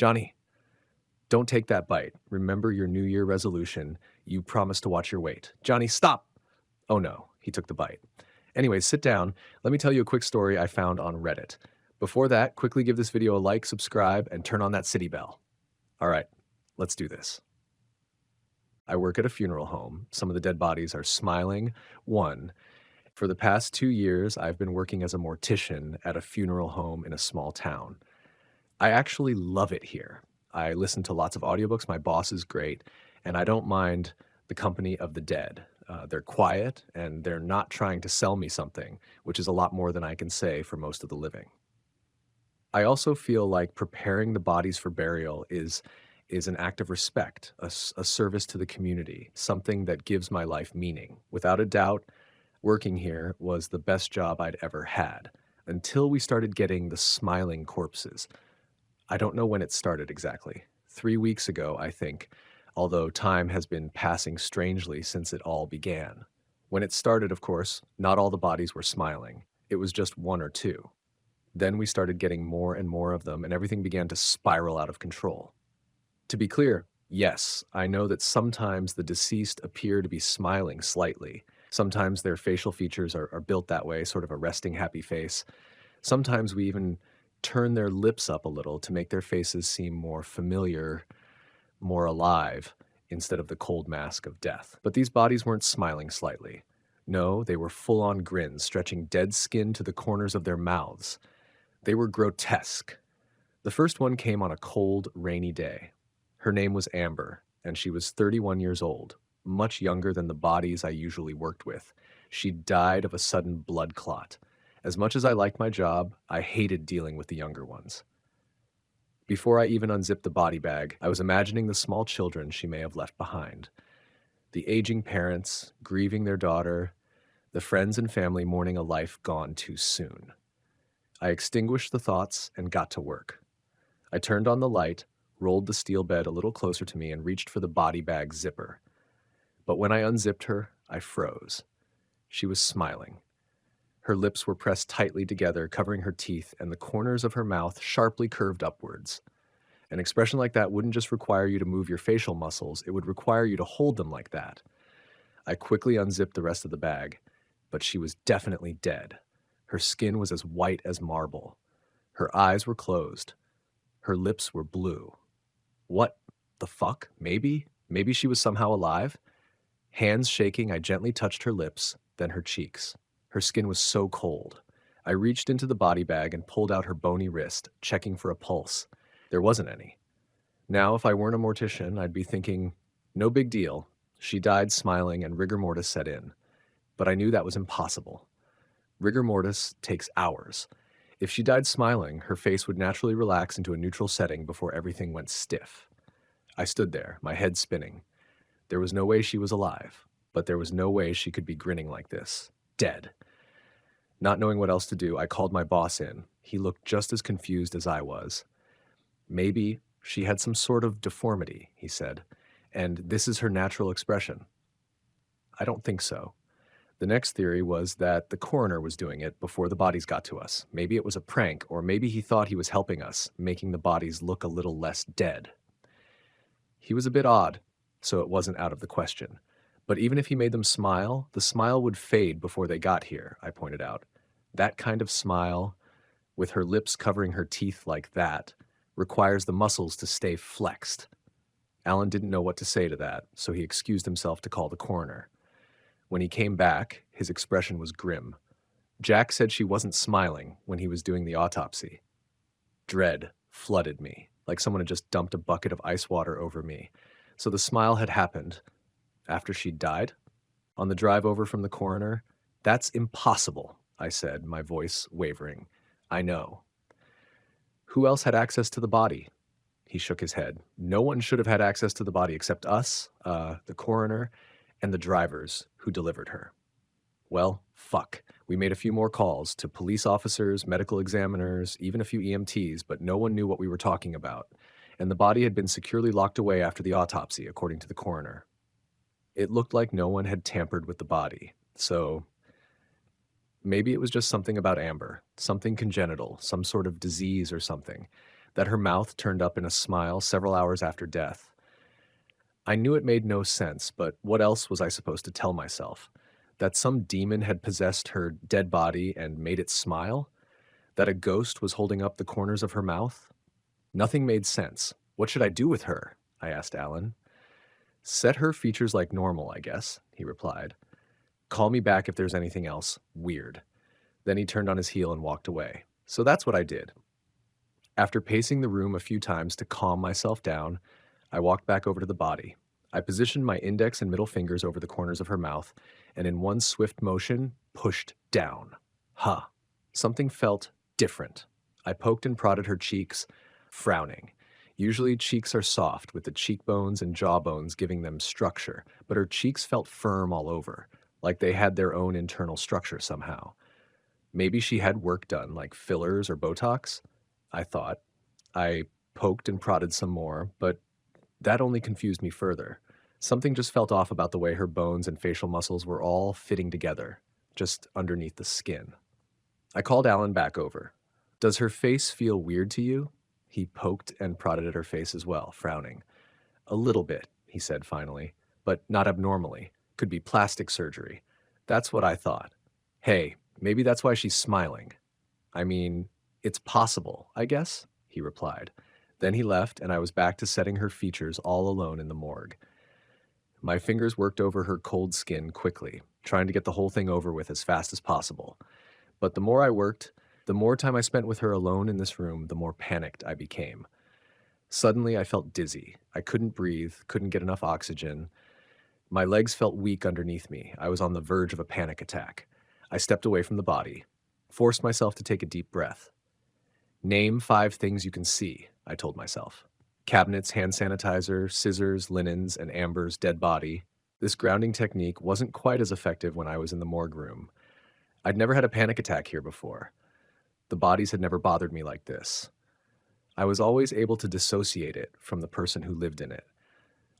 Johnny, don't take that bite. Remember your New Year resolution. You promised to watch your weight. Johnny, stop! Oh no, he took the bite. Anyways, sit down. Let me tell you a quick story I found on Reddit. Before that, quickly give this video a like, subscribe, and turn on that city bell. All right, let's do this. I work at a funeral home. Some of the dead bodies are smiling. One, for the past 2 years, I've been working as a mortician at a funeral home in a small town. I actually love it here. I listen to lots of audiobooks. My boss is great, and I don't mind the company of the dead. They're quiet and they're not trying to sell me something, which is a lot more than I can say for most of the living. I also feel like preparing the bodies for burial is an act of respect, a service to the community, something that gives my life meaning. Without a doubt, working here was the best job I'd ever had until we started getting the smiling corpses. I don't know when it started exactly. 3 weeks ago, I think, although time has been passing strangely since it all began. When it started, of course, not all the bodies were smiling. It was just one or two. Then we started getting more and more of them, and everything began to spiral out of control. To be clear, yes, I know that sometimes the deceased appear to be smiling slightly. Sometimes their facial features are built that way, sort of a resting happy face. Sometimes we even turn their lips up a little to make their faces seem more familiar, more alive, instead of the cold mask of death. But these bodies weren't smiling slightly. No, they were full-on grins, stretching dead skin to the corners of their mouths. They were grotesque. The first one came on a cold, rainy day. Her name was Amber, and she was 31 years old, much younger than the bodies I usually worked with. She died of a sudden blood clot. As much as I liked my job, I hated dealing with the younger ones. Before I even unzipped the body bag, I was imagining the small children she may have left behind. The aging parents, grieving their daughter, the friends and family mourning a life gone too soon. I extinguished the thoughts and got to work. I turned on the light, rolled the steel bed a little closer to me, and reached for the body bag zipper. But when I unzipped her, I froze. She was smiling. Her lips were pressed tightly together, covering her teeth, and the corners of her mouth sharply curved upwards. An expression like that wouldn't just require you to move your facial muscles, it would require you to hold them like that. I quickly unzipped the rest of the bag, but she was definitely dead. Her skin was as white as marble. Her eyes were closed. Her lips were blue. What the fuck? Maybe she was somehow alive? Hands shaking, I gently touched her lips, then her cheeks. Her skin was so cold. I reached into the body bag and pulled out her bony wrist, checking for a pulse. There wasn't any. Now, if I weren't a mortician, I'd be thinking, no big deal. She died smiling and rigor mortis set in. But I knew that was impossible. Rigor mortis takes hours. If she died smiling, her face would naturally relax into a neutral setting before everything went stiff. I stood there, my head spinning. There was no way she was alive, but there was no way she could be grinning like this. Dead. Not knowing what else to do, I called my boss in. He looked just as confused as I was. Maybe she had some sort of deformity, he said, and this is her natural expression. I don't think so. The next theory was that the coroner was doing it before the bodies got to us. Maybe it was a prank, or maybe he thought he was helping us, making the bodies look a little less dead. He was a bit odd, so it wasn't out of the question. But even if he made them smile, the smile would fade before they got here, I pointed out. That kind of smile, with her lips covering her teeth like that, requires the muscles to stay flexed. Alan didn't know what to say to that, so he excused himself to call the coroner. When he came back, his expression was grim. Jack said she wasn't smiling when he was doing the autopsy. Dread flooded me, like someone had just dumped a bucket of ice water over me. So the smile had happened after she'd died? On the drive over from the coroner, that's impossible, I said, my voice wavering. I know. Who else had access to the body? He shook his head. No one should have had access to the body except us, the coroner, and the drivers who delivered her. Well, fuck. We made a few more calls to police officers, medical examiners, even a few EMTs, but no one knew what we were talking about. And the body had been securely locked away after the autopsy, according to the coroner. It looked like no one had tampered with the body, so maybe it was just something about Amber, something congenital, some sort of disease or something. that her mouth turned up in a smile several hours after death. I knew it made no sense, but what else was I supposed to tell myself? That some demon had possessed her dead body and made it smile? That a ghost was holding up the corners of her mouth? Nothing made sense. What should I do with her? I asked Alan. Set her features like normal, I guess, he replied. Call me back if there's anything else weird. Then he turned on his heel and walked away. So that's what I did. After pacing the room a few times to calm myself down, I walked back over to the body. I positioned my index and middle fingers over the corners of her mouth, and in one swift motion, pushed down. Huh. Something felt different. I poked and prodded her cheeks, frowning. Usually cheeks are soft, with the cheekbones and jawbones giving them structure, but her cheeks felt firm all over, like they had their own internal structure somehow. Maybe she had work done, like fillers or Botox, I thought. I poked and prodded some more, but that only confused me further. Something just felt off about the way her bones and facial muscles were all fitting together, just underneath the skin. I called Alan back over. Does her face feel weird to you? He poked and prodded at her face as well, frowning. A little bit, he said finally, but not abnormally. Could be plastic surgery. That's what I thought. Hey, maybe that's why she's smiling. I mean, it's possible, I guess, he replied. Then he left, and I was back to setting her features all alone in the morgue. My fingers worked over her cold skin quickly, trying to get the whole thing over with as fast as possible. But the more I worked, the more time I spent with her alone in this room, the more panicked I became. Suddenly, I felt dizzy. I couldn't breathe, couldn't get enough oxygen. My legs felt weak underneath me. I was on the verge of a panic attack. I stepped away from the body, forced myself to take a deep breath. Name 5 things you can see, I told myself. Cabinets, hand sanitizer, scissors, linens, and Amber's dead body. This grounding technique wasn't quite as effective when I was in the morgue room. I'd never had a panic attack here before. The bodies had never bothered me like this. I was always able to dissociate it from the person who lived in it.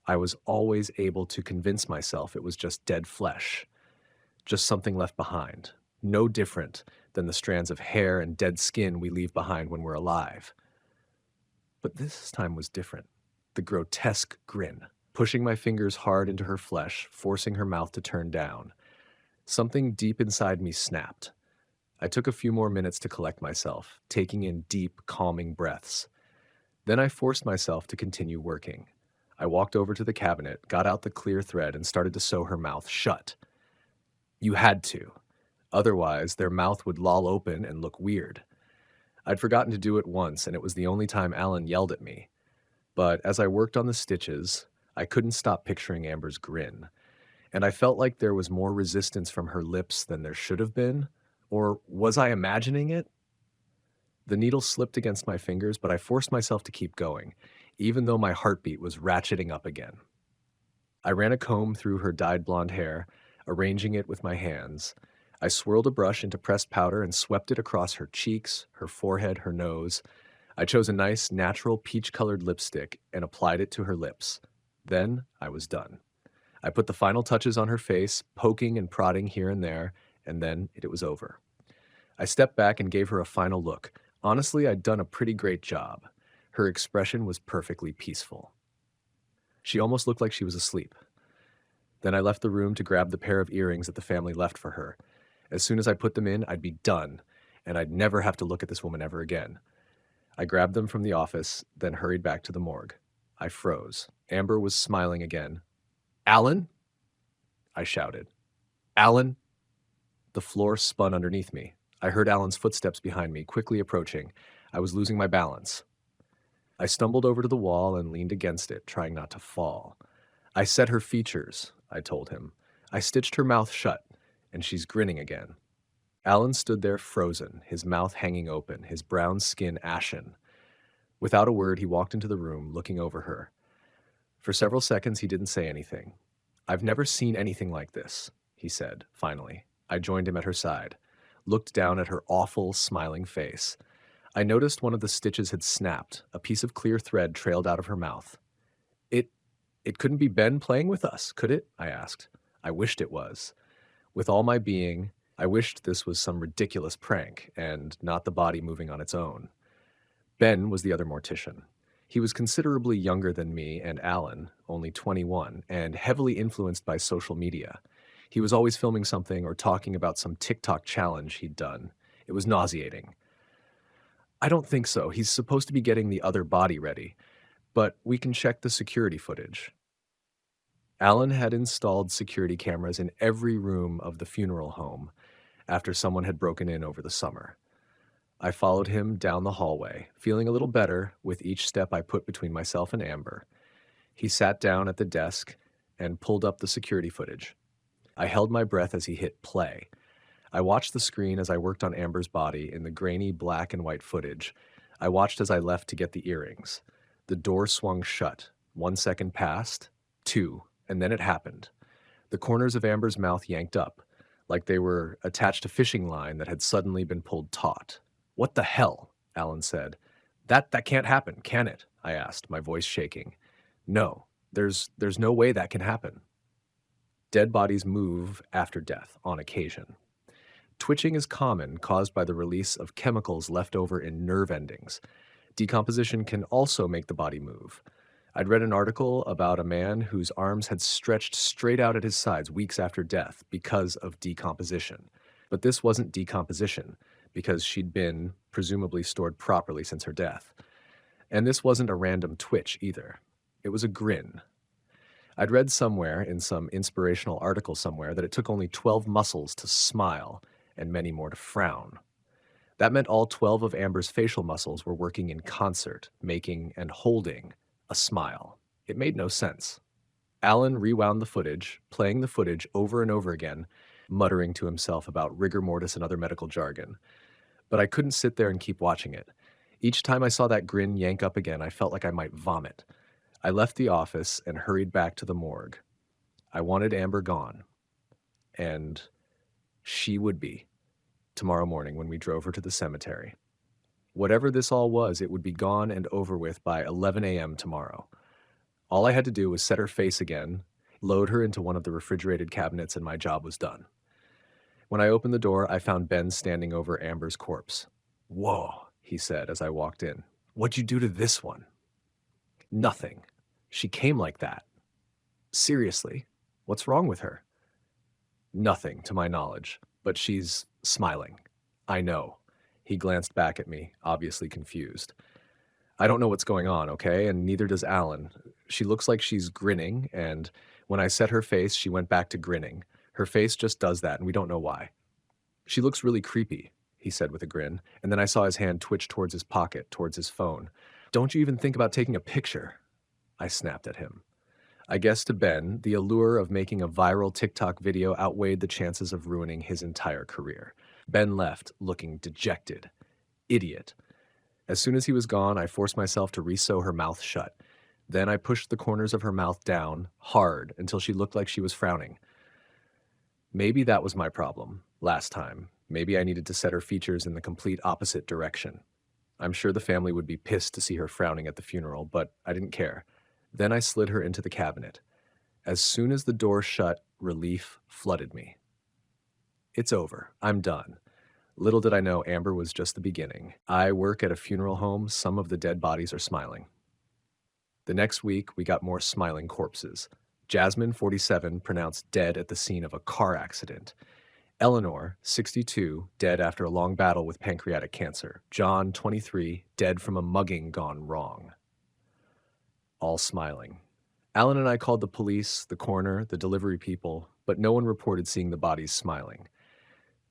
I was always able to convince myself it was just dead flesh, just something left behind, no different than the strands of hair and dead skin we leave behind when we're alive. But this time was different. The grotesque grin, pushing my fingers hard into her flesh, forcing her mouth to turn down. Something deep inside me snapped. I took a few more minutes to collect myself, taking in deep, calming breaths. Then I forced myself to continue working. I walked over to the cabinet, got out the clear thread, and started to sew her mouth shut. You had to. Otherwise, their mouth would loll open and look weird. I'd forgotten to do it once, and it was the only time Alan yelled at me. But as I worked on the stitches, I couldn't stop picturing Amber's grin. And I felt like there was more resistance from her lips than there should have been. Or was I imagining it? The needle slipped against my fingers, but I forced myself to keep going, even though my heartbeat was ratcheting up again. I ran a comb through her dyed blonde hair, arranging it with my hands. I swirled a brush into pressed powder and swept it across her cheeks, her forehead, her nose. I chose a nice, natural peach-colored lipstick and applied it to her lips. Then I was done. I put the final touches on her face, poking and prodding here and there, and then it was over. I stepped back and gave her a final look. Honestly, I'd done a pretty great job. Her expression was perfectly peaceful. She almost looked like she was asleep. Then I left the room to grab the pair of earrings that the family left for her. As soon as I put them in, I'd be done, and I'd never have to look at this woman ever again. I grabbed them from the office, then hurried back to the morgue. I froze. Amber was smiling again. Alan? I shouted. Alan? The floor spun underneath me. I heard Alan's footsteps behind me, quickly approaching. I was losing my balance. I stumbled over to the wall and leaned against it, trying not to fall. I set her features, I told him. I stitched her mouth shut, and she's grinning again. Alan stood there frozen, his mouth hanging open, his brown skin ashen. Without a word, he walked into the room, looking over her. For several seconds, he didn't say anything. I've never seen anything like this, he said, finally. I joined him at her side, looked down at her awful, smiling face. I noticed one of the stitches had snapped. A piece of clear thread trailed out of her mouth. It couldn't be Ben playing with us, could it? I asked. I wished it was. With all my being, I wished this was some ridiculous prank and not the body moving on its own. Ben was the other mortician. He was considerably younger than me and Alan, only 21, and heavily influenced by social media. He was always filming something or talking about some TikTok challenge he'd done. It was nauseating. I don't think so. He's supposed to be getting the other body ready, but we can check the security footage. Alan had installed security cameras in every room of the funeral home after someone had broken in over the summer. I followed him down the hallway, feeling a little better with each step I put between myself and Amber. He sat down at the desk and pulled up the security footage. I held my breath as he hit play. I watched the screen as I worked on Amber's body in the grainy black and white footage. I watched as I left to get the earrings. The door swung shut. 1 second passed, 2, and then it happened. The corners of Amber's mouth yanked up, like they were attached to fishing line that had suddenly been pulled taut. "What the hell?" Alan said. That can't happen, can it?" I asked, my voice shaking. "No, there's no way that can happen." Dead bodies move after death on occasion. Twitching is common, caused by the release of chemicals left over in nerve endings. Decomposition can also make the body move. I'd read an article about a man whose arms had stretched straight out at his sides weeks after death because of decomposition. But this wasn't decomposition, because she'd been, presumably, stored properly since her death. And this wasn't a random twitch either. It was a grin. I'd read somewhere, in some inspirational article somewhere, that it took only 12 muscles to smile and many more to frown. That meant all 12 of Amber's facial muscles were working in concert, making and holding a smile. It made no sense. Alan rewound the footage, playing the footage over and over again, muttering to himself about rigor mortis and other medical jargon. But I couldn't sit there and keep watching it. Each time I saw that grin yank up again, I felt like I might vomit. I left the office and hurried back to the morgue. I wanted Amber gone. And she would be, tomorrow morning when we drove her to the cemetery. Whatever this all was, it would be gone and over with by 11 a.m. tomorrow. All I had to do was set her face again, load her into one of the refrigerated cabinets, and my job was done. When I opened the door, I found Ben standing over Amber's corpse. "Whoa," he said as I walked in. "What'd you do to this one?" "Nothing. She came like that." "Seriously? What's wrong with her?" "Nothing, to my knowledge, but she's smiling." "I know." He glanced back at me, obviously confused. "I don't know what's going on, okay? And neither does Alan. She looks like she's grinning, and when I set her face, she went back to grinning. Her face just does that, and we don't know why." "She looks really creepy," he said with a grin, and then I saw his hand twitch towards his pocket, towards his phone. "Don't you even think about taking a picture?" I snapped at him. I guess to Ben, the allure of making a viral TikTok video outweighed the chances of ruining his entire career. Ben left, looking dejected. Idiot. As soon as he was gone, I forced myself to re-sew her mouth shut. Then I pushed the corners of her mouth down, hard, until she looked like she was frowning. Maybe that was my problem, last time. Maybe I needed to set her features in the complete opposite direction. I'm sure the family would be pissed to see her frowning at the funeral, but I didn't care. Then I slid her into the cabinet. As soon as the door shut, relief flooded me. It's over. I'm done. Little did I know Amber was just the beginning. I work at a funeral home. Some of the dead bodies are smiling. The next week, we got more smiling corpses. Jasmine, 47, pronounced dead at the scene of a car accident. Eleanor, 62, dead after a long battle with pancreatic cancer. John, 23, dead from a mugging gone wrong. All smiling. Alan and I called the police, the coroner, the delivery people, but no one reported seeing the bodies smiling.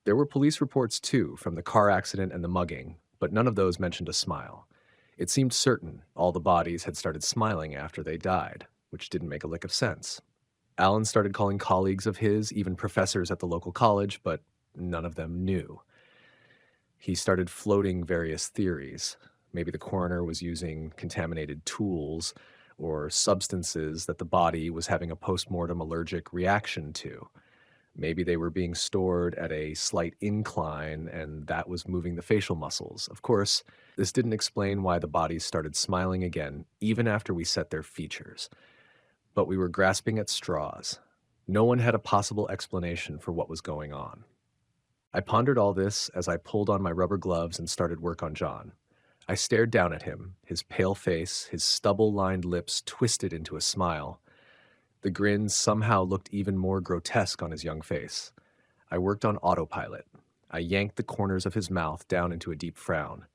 There were police reports too, from the car accident and the mugging, but none of those mentioned a smile. It seemed certain all the bodies had started smiling after they died, which didn't make a lick of sense. Alan started calling colleagues of his, even professors at the local college, but none of them knew. He started floating various theories. Maybe the coroner was using contaminated tools or substances that the body was having a post-mortem allergic reaction to. Maybe they were being stored at a slight incline and that was moving the facial muscles. Of course, this didn't explain why the bodies started smiling again, even after we set their features. But we were grasping at straws. No one had a possible explanation for what was going on. I pondered all this as I pulled on my rubber gloves and started work on John. I stared down at him, his pale face, his stubble-lined lips twisted into a smile. The grin somehow looked even more grotesque on his young face. I worked on autopilot. I yanked the corners of his mouth down into a deep frown.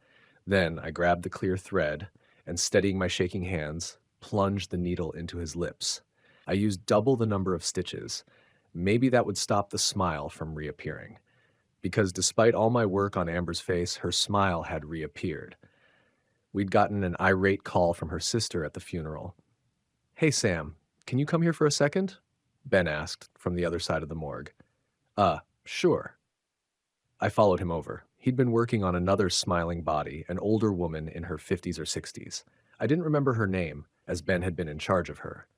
Then I grabbed the clear thread and, steadying my shaking hands, plunged the needle into his lips. I used double the number of stitches. Maybe that would stop the smile from reappearing. Because despite all my work on Amber's face, her smile had reappeared. We'd gotten an irate call from her sister at the funeral. "Hey, Sam, can you come here for a second?" Ben asked from the other side of the morgue. Sure." I followed him over. He'd been working on another smiling body, an older woman in her 50s or 60s. I didn't remember her name, as Ben had been in charge of her.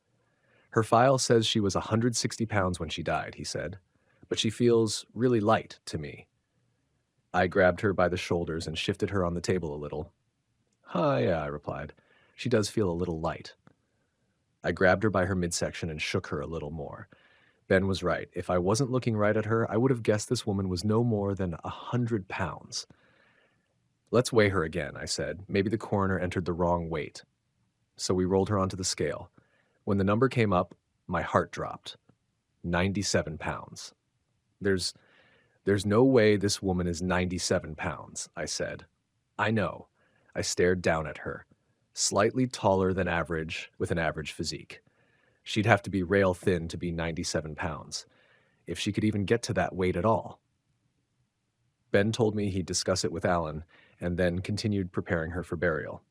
"Her file says she was 160 pounds when she died," he said, "but she feels really light to me." I grabbed her by the shoulders and shifted her on the table a little. Yeah," I replied. "She does feel a little light." I grabbed her by her midsection and shook her a little more. Ben was right. If I wasn't looking right at her, I would have guessed this woman was no more than 100 pounds. "Let's weigh her again," I said. Maybe the coroner entered the wrong weight. So we rolled her onto the scale. When the number came up, my heart dropped. 97 pounds. There's no way this woman is 97 pounds, I said. "I know." I stared down at her. Slightly taller than average, with an average physique. She'd have to be rail thin to be 97 pounds, if she could even get to that weight at all. Ben told me he'd discuss it with Alan, and then continued preparing her for burial.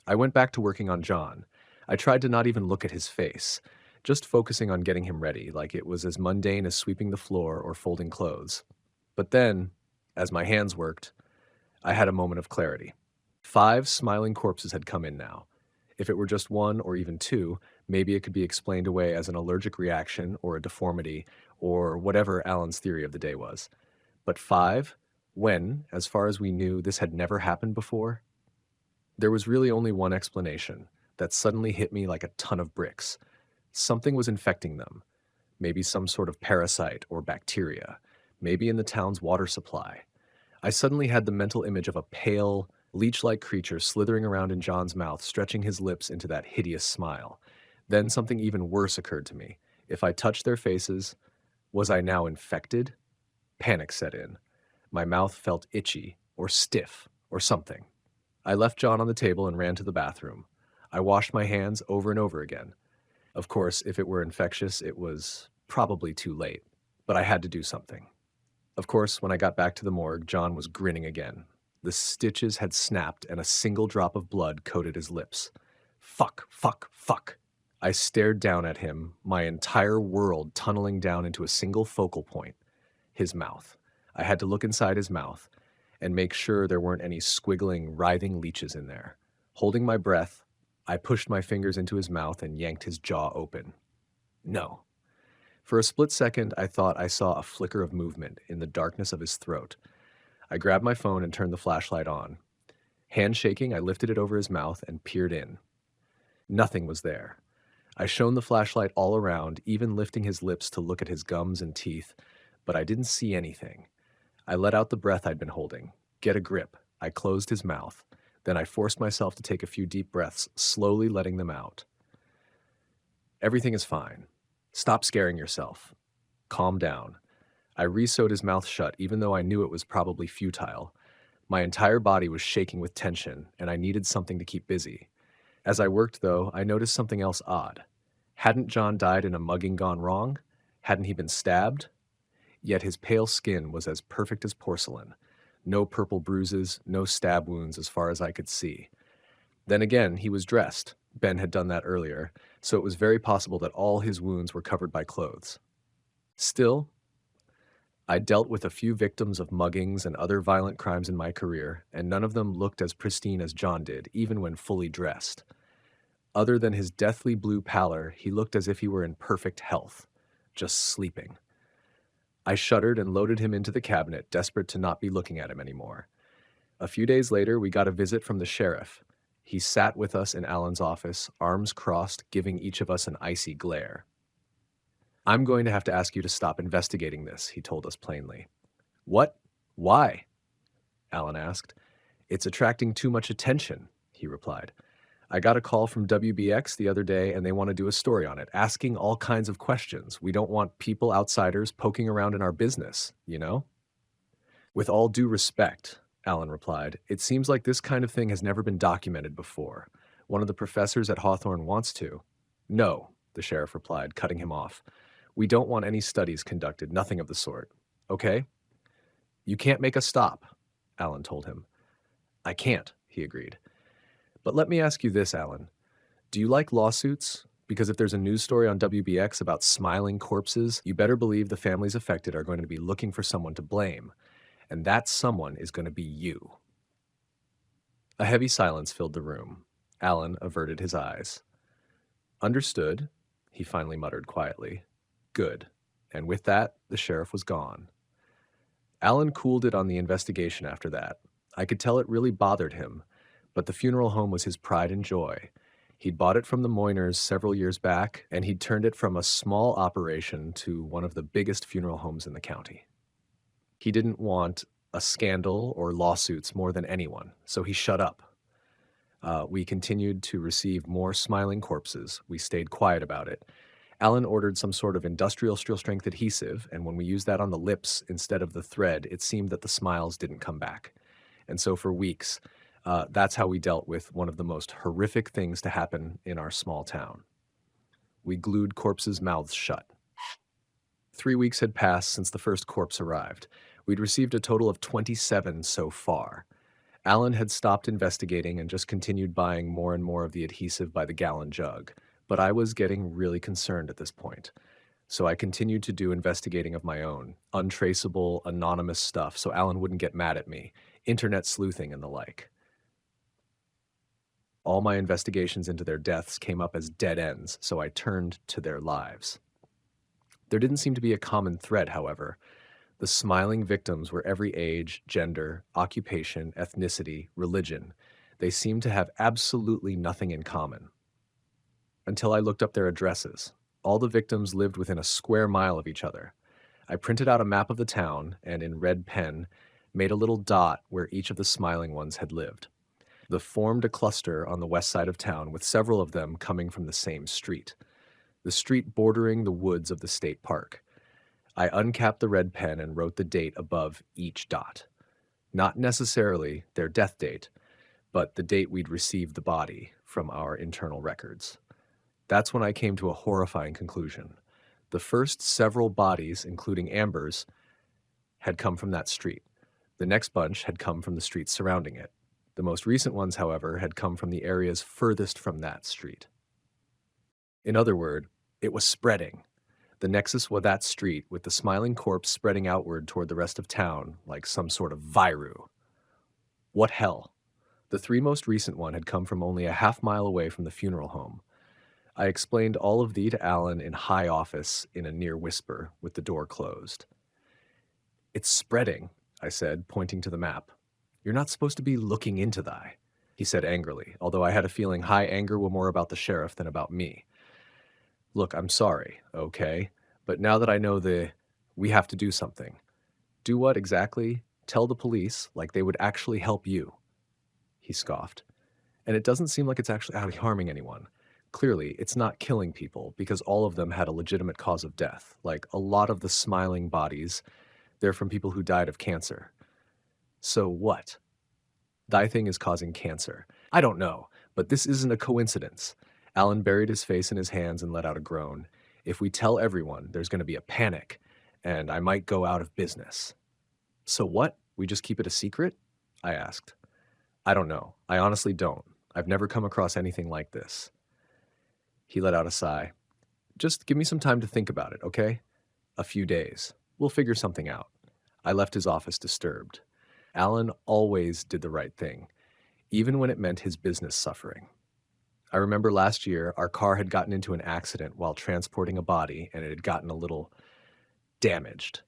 I went back to working on John. I tried to not even look at his face, just focusing on getting him ready, like it was as mundane as sweeping the floor or folding clothes. But then, as my hands worked, I had a moment of clarity. 5 smiling corpses had come in now. If it were just 1 or even 2, maybe it could be explained away as an allergic reaction or a deformity or whatever Alan's theory of the day was. But 5? When, as far as we knew, this had never happened before? There was really only one explanation that suddenly hit me like a ton of bricks. Something was infecting them. Maybe some sort of parasite or bacteria. Maybe in the town's water supply. I suddenly had the mental image of a pale, leech-like creature slithering around in John's mouth, stretching his lips into that hideous smile. Then something even worse occurred to me. If I touched their faces, was I now infected? Panic set in. My mouth felt itchy, or stiff, or something. I left John on the table and ran to the bathroom. I washed my hands over and over again. Of course, if it were infectious, it was probably too late. But I had to do something. Of course, when I got back to the morgue, John was grinning again. The stitches had snapped and a single drop of blood coated his lips. Fuck, fuck, fuck. I stared down at him, my entire world tunneling down into a single focal point, his mouth. I had to look inside his mouth and make sure there weren't any squiggling, writhing leeches in there. Holding my breath, I pushed my fingers into his mouth and yanked his jaw open. No. For a split second, I thought I saw a flicker of movement in the darkness of his throat. I grabbed my phone and turned the flashlight on. Hand shaking, I lifted it over his mouth and peered in. Nothing was there. I shone the flashlight all around, even lifting his lips to look at his gums and teeth, but I didn't see anything. I let out the breath I'd been holding. Get a grip. I closed his mouth. Then I forced myself to take a few deep breaths, slowly letting them out. Everything is fine. Stop scaring yourself. Calm down. I re-sewed his mouth shut, even though I knew it was probably futile. My entire body was shaking with tension, and I needed something to keep busy. As I worked, though, I noticed something else odd. Hadn't John died in a mugging gone wrong? Hadn't he been stabbed? Yet his pale skin was as perfect as porcelain. No purple bruises, no stab wounds as far as I could see. Then again, he was dressed. Ben had done that earlier, so it was very possible that all his wounds were covered by clothes. Still, I dealt with a few victims of muggings and other violent crimes in my career, and none of them looked as pristine as John did, even when fully dressed. Other than his deathly blue pallor, he looked as if he were in perfect health, just sleeping. I shuddered and loaded him into the cabinet, desperate to not be looking at him anymore. A few days later, we got a visit from the sheriff. He sat with us in Alan's office, arms crossed, giving each of us an icy glare. "I'm going to have to ask you to stop investigating this," he told us plainly. "What? Why?" Alan asked. It's attracting too much attention, he replied. I got a call from WBX the other day and they want to do a story on it, asking all kinds of questions. We don't want people, outsiders, poking around in our business, you know? With all due respect, Allen replied, it seems like this kind of thing has never been documented before. One of the professors at Hawthorne wants to. No, the sheriff replied, cutting him off. We don't want any studies conducted, nothing of the sort. Okay? You can't make us stop, Allen told him. I can't, he agreed. But let me ask you this, Allen. Do you like lawsuits? Because if there's a news story on WBX about smiling corpses, you better believe the families affected are going to be looking for someone to blame. And that someone is going to be you. A heavy silence filled the room. Allen averted his eyes. Understood, he finally muttered quietly. Good. And with that, the sheriff was gone. Allen cooled it on the investigation after that. I could tell it really bothered him, but the funeral home was his pride and joy. He'd bought it from the Moyners several years back, and he'd turned it from a small operation to one of the biggest funeral homes in the county. He didn't want a scandal or lawsuits more than anyone, so he shut up. We continued to receive more smiling corpses. We stayed quiet about it. Allen ordered some sort of industrial strength adhesive, and when we used that on the lips instead of the thread, it seemed that the smiles didn't come back. And so for weeks, that's how we dealt with one of the most horrific things to happen in our small town. We glued corpses' mouths shut. 3 weeks had passed since the first corpse arrived. We'd received a total of 27 so far. Allen had stopped investigating and just continued buying more and more of the adhesive by the gallon jug, but I was getting really concerned at this point. So I continued to do investigating of my own, untraceable, anonymous stuff so Allen wouldn't get mad at me, internet sleuthing and the like. All my investigations into their deaths came up as dead ends, so I turned to their lives. There didn't seem to be a common thread, however. The smiling victims were every age, gender, occupation, ethnicity, religion. They seemed to have absolutely nothing in common. Until I looked up their addresses. All the victims lived within a square mile of each other. I printed out a map of the town and, in red pen, made a little dot where each of the smiling ones had lived. They formed a cluster on the west side of town, with several of them coming from the same street, the street bordering the woods of the state park. I uncapped the red pen and wrote the date above each dot. Not necessarily their death date, but the date we'd received the body from our internal records. That's when I came to a horrifying conclusion. The first several bodies, including Amber's, had come from that street. The next bunch had come from the streets surrounding it. The most recent ones, however, had come from the areas furthest from that street. In other words, it was spreading. The nexus was that street, with the smiling corpse spreading outward toward the rest of town, like some sort of viru. What hell? The three most recent one had come from only a half-mile away from the funeral home. I explained all of thee to Allen in high office in a near whisper, with the door closed. It's spreading, I said, pointing to the map. You're not supposed to be looking into thy, he said angrily, although I had a feeling high anger were more about the sheriff than about me. Look, I'm sorry, okay? But now that I know we have to do something. Do what exactly? Tell the police, like they would actually help you. He scoffed. And it doesn't seem like it's actually harming anyone. Clearly, it's not killing people, because all of them had a legitimate cause of death. Like a lot of the smiling bodies, they're from people who died of cancer. So what? Thy thing is causing cancer. I don't know, but this isn't a coincidence. Allen buried his face in his hands and let out a groan. If we tell everyone, there's going to be a panic, and I might go out of business. So what? We just keep it a secret? I asked. I don't know. I honestly don't. I've never come across anything like this. He let out a sigh. Just give me some time to think about it, okay? A few days. We'll figure something out. I left his office disturbed. Allen always did the right thing, even when it meant his business suffering. I remember last year, our car had gotten into an accident while transporting a body, and it had gotten a little damaged.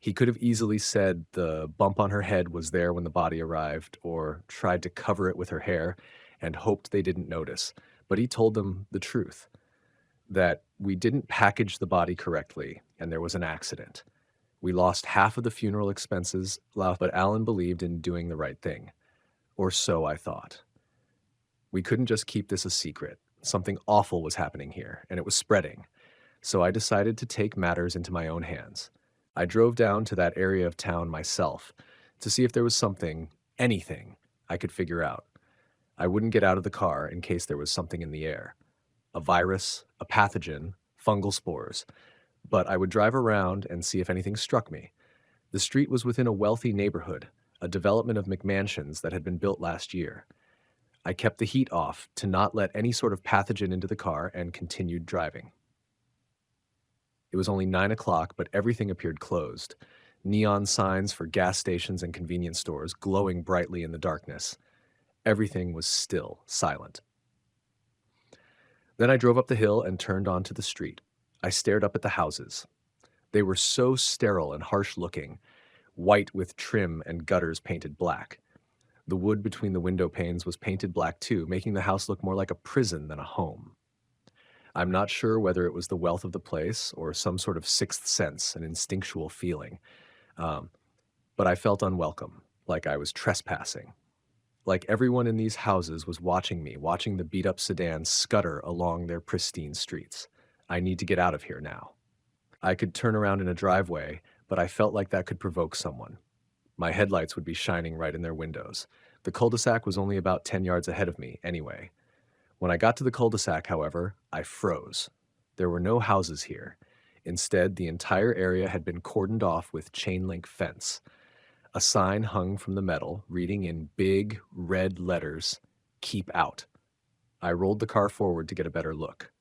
He could have easily said the bump on her head was there when the body arrived, or tried to cover it with her hair and hoped they didn't notice. But he told them the truth, that we didn't package the body correctly, and there was an accident. We lost half of the funeral expenses, but Allen believed in doing the right thing. Or so I thought. We couldn't just keep this a secret. Something awful was happening here, and it was spreading. So I decided to take matters into my own hands. I drove down to that area of town myself to see if there was something, anything, I could figure out. I wouldn't get out of the car in case there was something in the air, a virus, a pathogen, fungal spores, but I would drive around and see if anything struck me. The street was within a wealthy neighborhood, a development of McMansions that had been built last year. I kept the heat off to not let any sort of pathogen into the car and continued driving. It was only 9 o'clock, but everything appeared closed. Neon signs for gas stations and convenience stores glowing brightly in the darkness. Everything was still silent. Then I drove up the hill and turned onto the street. I stared up at the houses. They were so sterile and harsh looking, white with trim and gutters painted black. The wood between the window panes was painted black too, making the house look more like a prison than a home. I'm not sure whether it was the wealth of the place or some sort of sixth sense, an instinctual feeling, um, but I felt unwelcome, like I was trespassing. Like everyone in these houses was watching me, watching the beat up sedans scutter along their pristine streets. I need to get out of here now. I could turn around in a driveway, but I felt like that could provoke someone. My headlights would be shining right in their windows. The cul-de-sac was only about 10 yards ahead of me, anyway. When I got to the cul-de-sac, however, I froze. There were no houses here. Instead, the entire area had been cordoned off with chain link fence. A sign hung from the metal, reading in big, red letters, "Keep out." I rolled the car forward to get a better look.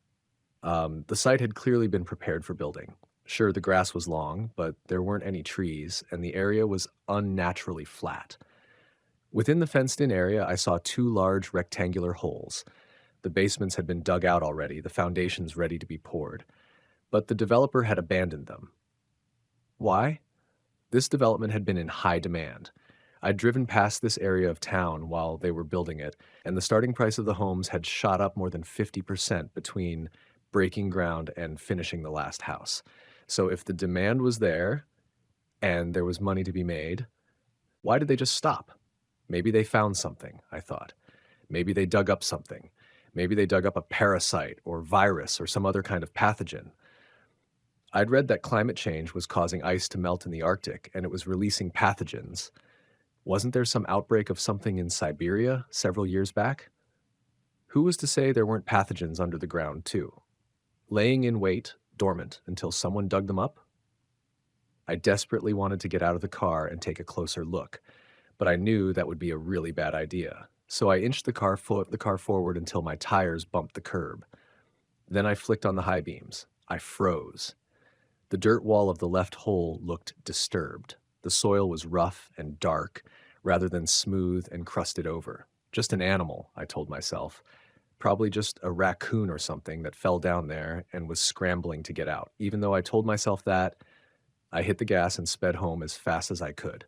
The site had clearly been prepared for building. Sure, the grass was long, but there weren't any trees, and the area was unnaturally flat. Within the fenced-in area, I saw two large rectangular holes. The basements had been dug out already, the foundations ready to be poured. But the developer had abandoned them. Why? This development had been in high demand. I'd driven past this area of town while they were building it, and the starting price of the homes had shot up more than 50% between breaking ground and finishing the last house. So if the demand was there and there was money to be made, why did they just stop? Maybe they found something, I thought. Maybe they dug up something. Maybe they dug up a parasite or virus or some other kind of pathogen. I'd read that climate change was causing ice to melt in the Arctic and it was releasing pathogens. Wasn't there some outbreak of something in Siberia several years back? Who was to say there weren't pathogens under the ground, too? Laying in wait, dormant, until someone dug them up? I desperately wanted to get out of the car and take a closer look, but I knew that would be a really bad idea. So I inched the car forward until my tires bumped the curb. Then I flicked on the high beams. I froze. The dirt wall of the left hole looked disturbed. The soil was rough and dark, rather than smooth and crusted over. Just an animal, I told myself. Probably just a raccoon or something that fell down there and was scrambling to get out. Even though I told myself that, I hit the gas and sped home as fast as I could.